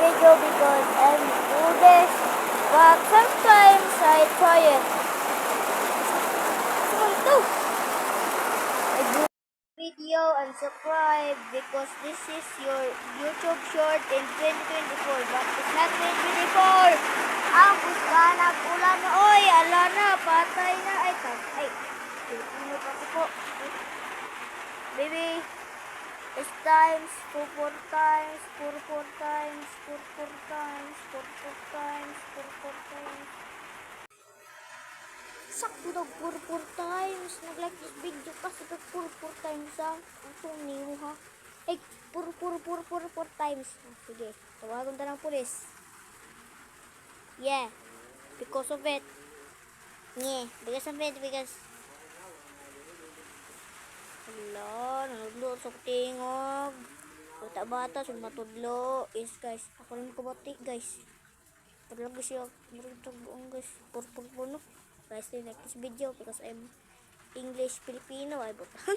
video because I'm good this, but sometimes I try it. So, I do video and subscribe because this is your YouTube short in 2024, but it's not 2024. Ang pusganag ulan na, oy, ala na, patay na, ay, Pilipino pa ko po. Baby, it's times, 4 times, 4 times, 4 times, 4 times, 4 times. Sakto daw 4 times. Nag-like this video kasi 4 times ha. Ang niyo ha. Eh, 4 times. Sige, tawagan ta ng pulis. Yeah, because of it. Yeah, because of it, because hala, nanudlo sa tingog. Bata-bata, sa matudlo. Yes, guys. Ako rin kabati, guys. Talaga siya. Marunong buong, guys. Purpur no. Guys, like this video because I'm English Filipino. Ay, buta.